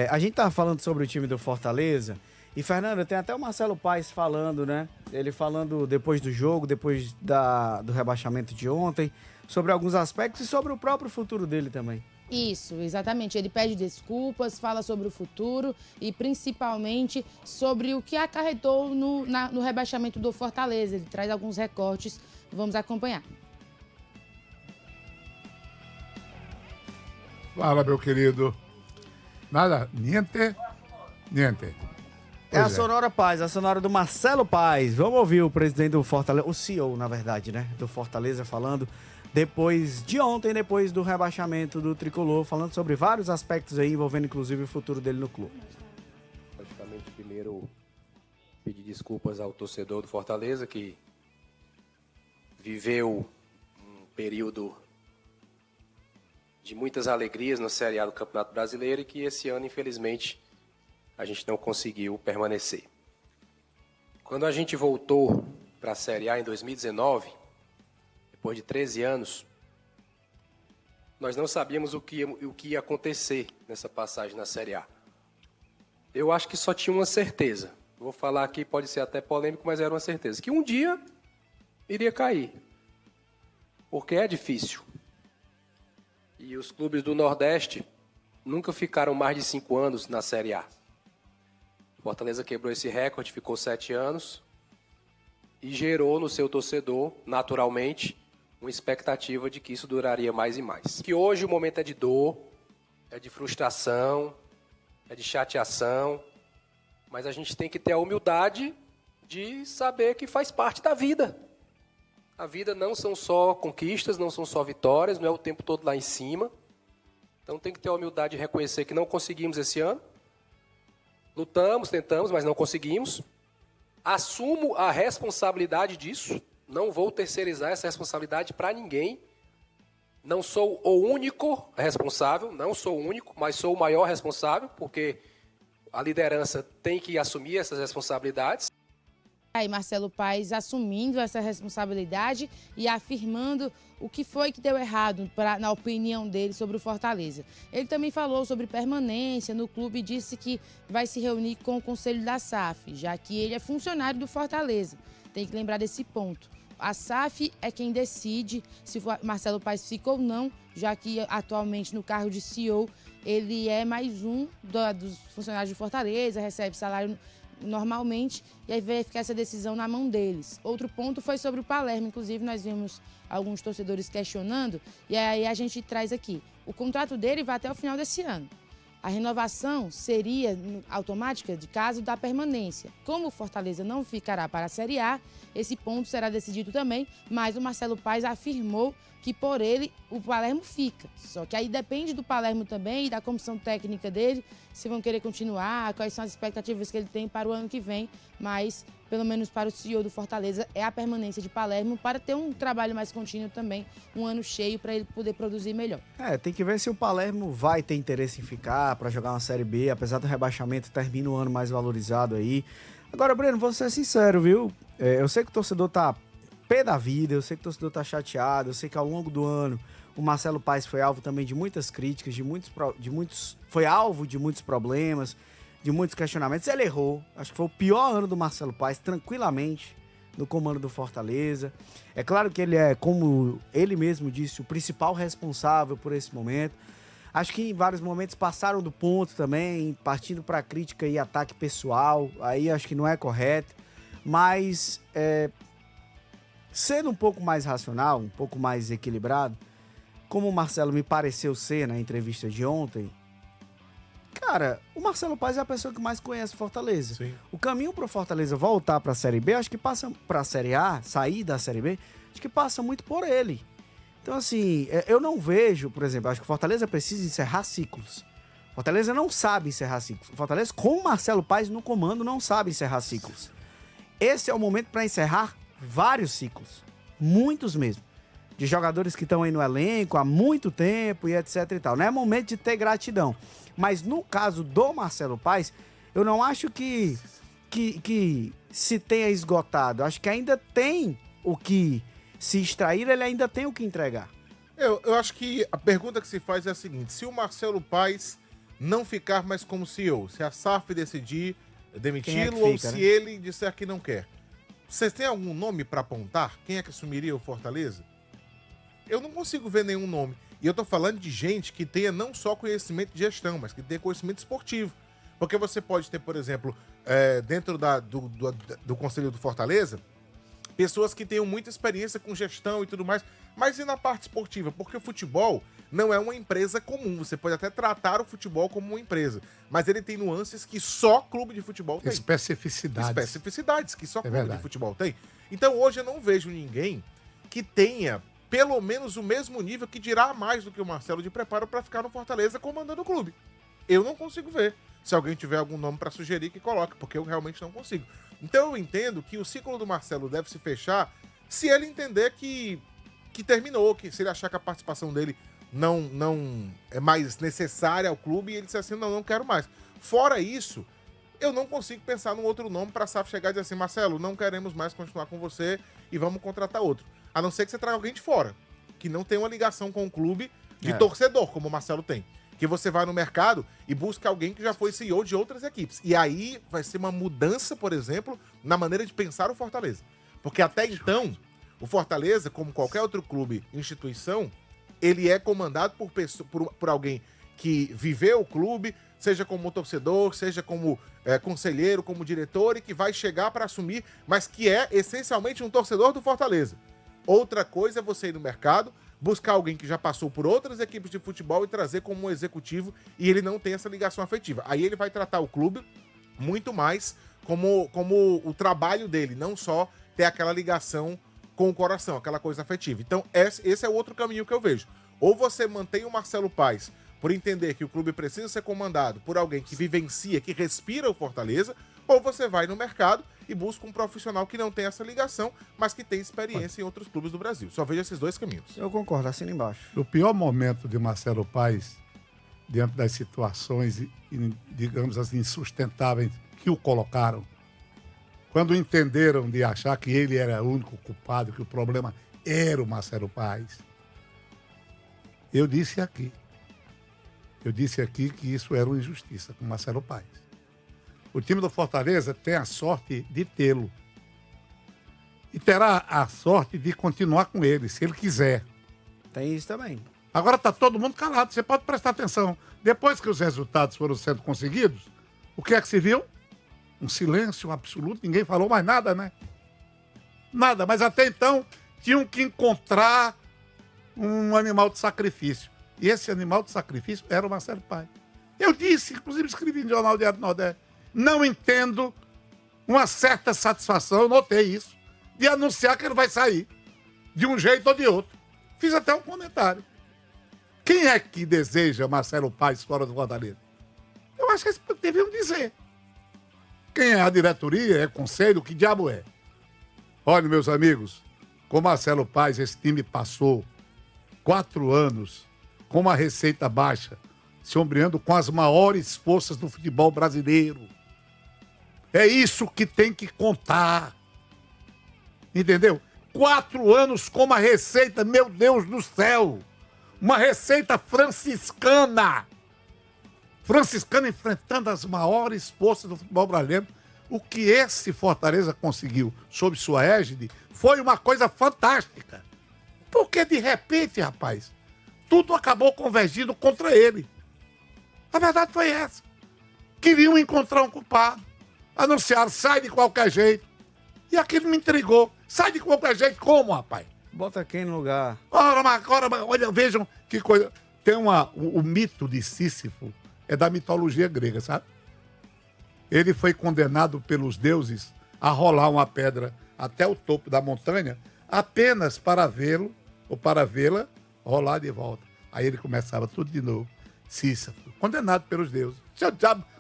A gente tava falando sobre o time do Fortaleza e, Fernando, tem até o Marcelo Paes falando, né? Ele falando depois do jogo, depois do rebaixamento de ontem, sobre alguns aspectos e sobre o próprio futuro dele também. Isso, exatamente. Ele pede desculpas, fala sobre o futuro e principalmente sobre o que acarretou no rebaixamento do Fortaleza. Ele traz alguns recortes, vamos acompanhar. Fala, meu querido. Nada? Niente? Niente. É a Sonora Paz, a sonora do Marcelo Paes. Vamos ouvir o presidente do Fortaleza, o CEO, na verdade, né? Do Fortaleza falando depois de ontem, depois do rebaixamento do Tricolor, falando sobre vários aspectos aí, envolvendo inclusive o futuro dele no clube. Praticamente, primeiro, pedir desculpas ao torcedor do Fortaleza, que viveu um período de muitas alegrias na Série A do Campeonato Brasileiro e que esse ano, infelizmente, a gente não conseguiu permanecer. Quando a gente voltou para a Série A em 2019, depois de 13 anos, nós não sabíamos o que ia acontecer nessa passagem na Série A. Eu acho que só tinha uma certeza. Vou falar aqui, pode ser até polêmico, mas era uma certeza. Que um dia iria cair. Porque é difícil. E os clubes do Nordeste nunca ficaram mais de 5 anos na Série A. Fortaleza quebrou esse recorde, ficou 7 anos. E gerou no seu torcedor, naturalmente, uma expectativa de que isso duraria mais e mais. Que hoje o momento é de dor, é de frustração, é de chateação, mas a gente tem que ter a humildade de saber que faz parte da vida. A vida não são só conquistas, não são só vitórias, não é o tempo todo lá em cima. Então tem que ter a humildade de reconhecer que não conseguimos esse ano. Lutamos, tentamos, mas não conseguimos. Assumo a responsabilidade disso. Não vou terceirizar essa responsabilidade para ninguém. Não sou o único responsável, não sou o único, mas sou o maior responsável, porque a liderança tem que assumir essas responsabilidades. Aí Marcelo Paes assumindo essa responsabilidade e afirmando o que foi que deu errado, na opinião dele, sobre o Fortaleza. Ele também falou sobre permanência no clube e disse que vai se reunir com o conselho da SAF, já que ele é funcionário do Fortaleza. Tem que lembrar desse ponto. A SAF é quem decide se o Marcelo Paes fica ou não, já que atualmente no cargo de CEO ele é mais um dos funcionários de Fortaleza, recebe salário normalmente, e aí vai ficar essa decisão na mão deles. Outro ponto foi sobre o Palermo, inclusive nós vimos alguns torcedores questionando, e aí a gente traz aqui. O contrato dele vai até o final desse ano. A renovação seria automática de caso da permanência. Como o Fortaleza não ficará para a Série A, esse ponto será decidido também, mas o Marcelo Paes afirmou que por ele o Palermo fica. Só que aí depende do Palermo também e da comissão técnica dele, se vão querer continuar, quais são as expectativas que ele tem para o ano que vem, mas pelo menos para o CEO do Fortaleza é a permanência de Palermo para ter um trabalho mais contínuo também, um ano cheio para ele poder produzir melhor. Tem que ver se o Palermo vai ter interesse em ficar para jogar uma Série B, apesar do rebaixamento, termina o ano mais valorizado aí. Agora, Breno, vou ser sincero, viu? Eu sei que o torcedor tá pé da vida, eu sei que o torcedor tá chateado, eu sei que ao longo do ano o Marcelo Paes foi alvo também de muitas críticas, foi alvo de muitos problemas, de muitos questionamentos. Ele errou, acho que foi o pior ano do Marcelo Paes, tranquilamente, no comando do Fortaleza. É claro que ele é, como ele mesmo disse, o principal responsável por esse momento. Acho que em vários momentos passaram do ponto também, partindo para crítica e ataque pessoal, aí acho que não é correto, mas sendo um pouco mais racional, um pouco mais equilibrado, como o Marcelo me pareceu ser na entrevista de ontem, cara, o Marcelo Paes é a pessoa que mais conhece Fortaleza. Sim. O caminho para o Fortaleza voltar para a Série B, acho que passa para a Série A, sair da Série B, acho que passa muito por ele. Então, assim, eu não vejo, por exemplo, acho que o Fortaleza precisa encerrar ciclos. Fortaleza não sabe encerrar ciclos. O Fortaleza, com o Marcelo Paes no comando, não sabe encerrar ciclos. Esse é o momento para encerrar vários ciclos. Muitos mesmo. De jogadores que estão aí no elenco há muito tempo e etc e tal. Não é momento de ter gratidão. Mas no caso do Marcelo Paes, eu não acho que se tenha esgotado. Acho que ainda tem o que se extrair, ele ainda tem o que entregar. Eu acho que a pergunta que se faz é a seguinte: se o Marcelo Paes não ficar mais como CEO? Se a SAF decidir demiti-lo Quem é que fica, ou se né? ele disser que não quer. Vocês têm algum nome para apontar? Quem é que assumiria o Fortaleza? Eu não consigo ver nenhum nome. E eu tô falando de gente que tenha não só conhecimento de gestão, mas que tenha conhecimento esportivo. Porque você pode ter, por exemplo, dentro do Conselho do Fortaleza, pessoas que tenham muita experiência com gestão e tudo mais, mas e na parte esportiva? Porque o futebol não é uma empresa comum. Você pode até tratar o futebol como uma empresa, mas ele tem nuances que só clube de futebol tem. Especificidades que só clube verdade. de futebol tem. Então hoje eu não vejo ninguém que tenha pelo menos o mesmo nível, que dirá mais do que o Marcelo, de preparo para ficar no Fortaleza comandando o clube. Eu não consigo ver. Se alguém tiver algum nome para sugerir, que coloque, porque eu realmente não consigo. Então eu entendo que o ciclo do Marcelo deve se fechar se ele entender que terminou, que se ele achar que a participação dele não é mais necessária ao clube, e ele disser assim, não quero mais. Fora isso, eu não consigo pensar num outro nome para a SAF chegar e dizer assim, Marcelo, não queremos mais continuar com você e vamos contratar outro. A não ser que você traga alguém de fora, que não tem uma ligação com o clube de torcedor, como o Marcelo tem. Que você vai no mercado e busca alguém que já foi CEO de outras equipes. E aí vai ser uma mudança, por exemplo, na maneira de pensar o Fortaleza. Porque até então, o Fortaleza, como qualquer outro clube, instituição, ele é comandado por alguém que viveu o clube, seja como torcedor, seja como conselheiro, como diretor, e que vai chegar para assumir, mas que é essencialmente um torcedor do Fortaleza. Outra coisa é você ir no mercado, buscar alguém que já passou por outras equipes de futebol e trazer como um executivo, e ele não tem essa ligação afetiva. Aí ele vai tratar o clube muito mais como o trabalho dele, não só ter aquela ligação com o coração, aquela coisa afetiva. Então esse é o outro caminho que eu vejo. Ou você mantém o Marcelo Paes por entender que o clube precisa ser comandado por alguém que vivencia, que respira o Fortaleza, ou você vai no mercado e busca um profissional que não tem essa ligação, mas que tem experiência em outros clubes do Brasil. Só vejo esses dois caminhos. Eu concordo, assina embaixo. O pior momento de Marcelo Paes, diante das situações, digamos assim, insustentáveis que o colocaram, quando entenderam de achar que ele era o único culpado, que o problema era o Marcelo Paes, eu disse aqui que isso era uma injustiça com o Marcelo Paes. O time do Fortaleza tem a sorte de tê-lo. E terá a sorte de continuar com ele, se ele quiser. Tem isso também. Agora está todo mundo calado, você pode prestar atenção. Depois que os resultados foram sendo conseguidos, o que é que se viu? Um silêncio absoluto, ninguém falou mais nada, né? Nada, mas até então tinham que encontrar um animal de sacrifício. E esse animal de sacrifício era o Marcelo Paes. Eu disse, inclusive escrevi no Jornal Diário do Nordeste, não entendo uma certa satisfação, eu notei isso, de anunciar que ele vai sair, de um jeito ou de outro. Fiz até um comentário. Quem é que deseja Marcelo Paes fora do Fortaleza? Eu acho que eles deviam dizer. Quem é a diretoria, é conselho, que diabo é? Olha, meus amigos, com Marcelo Paes, esse time passou 4 anos com uma receita baixa, se ombreando com as maiores forças do futebol brasileiro. É isso que tem que contar. Entendeu? 4 anos com uma receita, meu Deus do céu, uma receita franciscana. Franciscana enfrentando as maiores forças do futebol brasileiro. O que esse Fortaleza conseguiu sob sua égide foi uma coisa fantástica. Porque de repente, rapaz, tudo acabou convergindo contra ele. A verdade foi essa. Queriam encontrar um culpado. Anunciaram, sai de qualquer jeito. E aquilo me intrigou. Sai de qualquer jeito como, rapaz? Bota quem no lugar? Ora, olha, vejam que coisa. Tem o mito de Sísifo, é da mitologia grega, sabe? Ele foi condenado pelos deuses a rolar uma pedra até o topo da montanha apenas para vê-lo ou para vê-la rolar de volta. Aí ele começava tudo de novo. Sísifo, condenado pelos deuses.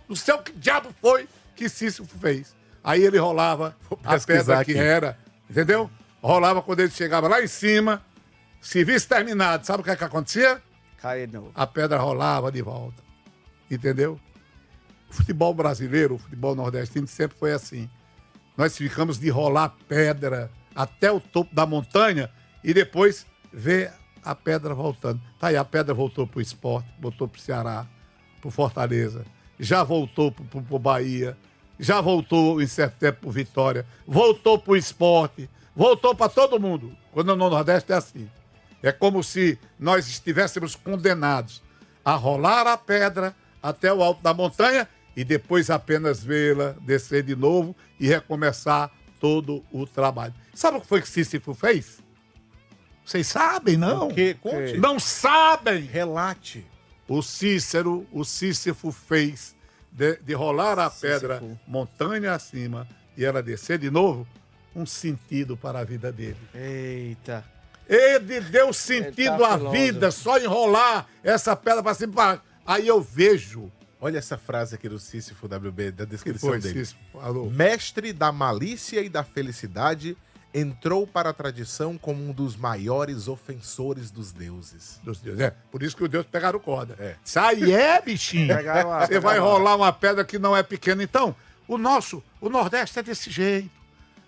No céu, que diabo foi que Sísifo fez? Aí ele rolava a pedra que era, entendeu? Rolava quando ele chegava lá em cima, serviço terminado, sabe o que é que acontecia? Cai de novo. A pedra rolava de volta, entendeu? O futebol brasileiro, o futebol nordestino sempre foi assim. Nós ficamos de rolar pedra até o topo da montanha e depois ver a pedra voltando. Tá aí, a pedra voltou pro Sport, voltou pro Ceará, pro Fortaleza, já voltou pro Bahia, já voltou em certo tempo pro Vitória, voltou pro Sport, voltou para todo mundo. Quando no Nordeste é assim. É como se nós estivéssemos condenados a rolar a pedra até o alto da montanha e depois apenas vê-la descer de novo e recomeçar todo o trabalho. Sabe o que foi que Sísifo fez? Vocês sabem, não? O quê? Conte. Não sabem! Relate. O Sísifo fez de rolar a pedra montanha acima e ela descer de novo, um sentido para a vida dele. Eita. Ele deu sentido à vida, só enrolar essa pedra para cima. Aí eu vejo. Olha essa frase aqui do Sísifo WB, da Que descrição foi, dele. Sísifo? Alô? Mestre da malícia e da felicidade, entrou para a tradição como um dos maiores ofensores dos deuses. Dos deuses. É, por isso que os deuses pegaram corda. É. Sai bichinho. Você vai rolar uma pedra que não é pequena. Então, o Nordeste é desse jeito.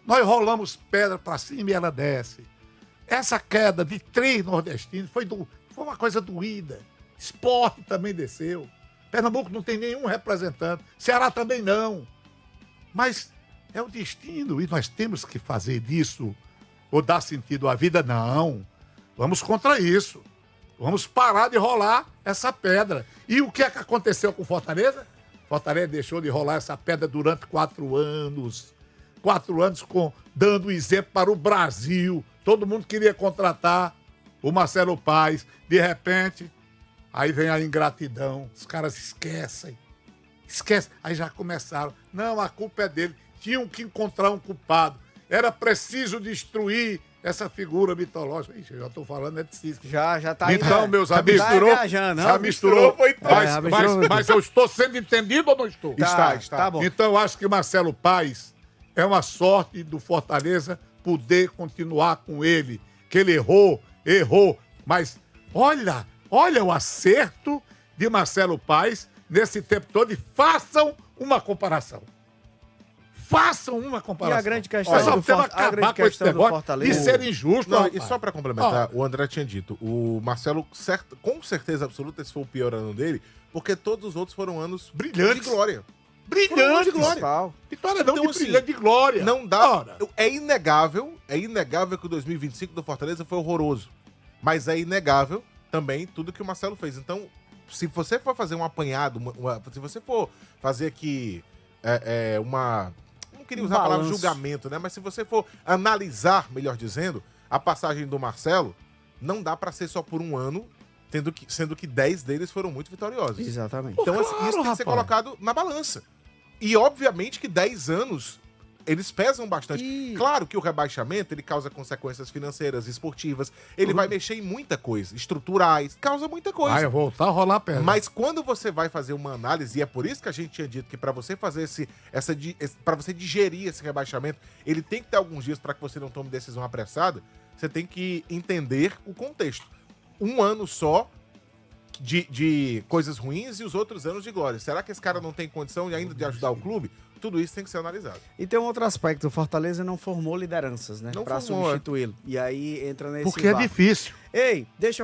Nós rolamos pedra para cima e ela desce. Essa queda de 3 nordestinos foi uma coisa doída. Sport também desceu. Pernambuco não tem nenhum representante. Ceará também não. Mas é o destino e nós temos que fazer disso ou dar sentido à vida? Não. Vamos contra isso. Vamos parar de rolar essa pedra. E o que é que aconteceu com Fortaleza? Fortaleza deixou de rolar essa pedra durante 4 anos. 4 anos dando exemplo para o Brasil. Todo mundo queria contratar o Marcelo Paes. De repente, aí vem a ingratidão. Os caras esquecem. Aí já começaram. Não, a culpa é dele. Tinham que encontrar um culpado. Era preciso destruir essa figura mitológica. Ixi, eu já estou falando de Sísifo. Já tá indo. Então, meus amigos, viajando, já não? misturou. Foi Mas eu estou sendo entendido ou não estou? Está. Tá bom. Então, eu acho que Marcelo Paes é uma sorte do Fortaleza poder continuar com ele. Que ele errou. Mas olha o acerto de Marcelo Paes nesse tempo todo e façam uma comparação. E a grande questão Nós do temos que a grande acabar com esse questão do negócio Fortaleza. de ser injusto. Não, rapaz. e só para complementar, o André tinha dito, o Marcelo, com certeza absoluta, esse foi o pior ano dele, porque todos os outros foram anos Brilhantes. de glória. Brilhante, de glória. Total. Vitória não Então, de assim, brilhante, de glória. Não dá. Ora, É inegável que o 2025 do Fortaleza foi horroroso. Mas é inegável também tudo que o Marcelo fez. Então, se você for fazer um apanhado, se você for fazer aqui não queria usar a palavra balanço. julgamento, né? Mas se você for analisar, melhor dizendo, a passagem do Marcelo, não dá pra ser só por um ano, sendo que 10 deles foram muito vitoriosos. Exatamente. Então, Claro, isso tem que ser rapaz. colocado na balança. E, obviamente, que 10 anos, eles pesam bastante. E- Claro que o rebaixamento, ele causa consequências financeiras, esportivas. Ele vai mexer em muita coisa. Estruturais. Causa muita coisa. vai voltar a rolar a pedra. Mas quando você vai fazer uma análise, e é por isso que a gente tinha dito que para você fazer para você digerir esse rebaixamento, ele tem que ter alguns dias para que você não tome decisão apressada, você tem que entender o contexto. Um ano só de coisas ruins e os outros anos de glória. Será que esse cara não tem condição ainda de ajudar o clube? Tudo isso tem que ser analisado. E tem um outro aspecto, o Fortaleza não formou lideranças, né? Não Pra formou, substituí-lo. E aí entra nesse Porque é vácuo. difícil. Ei, deixa eu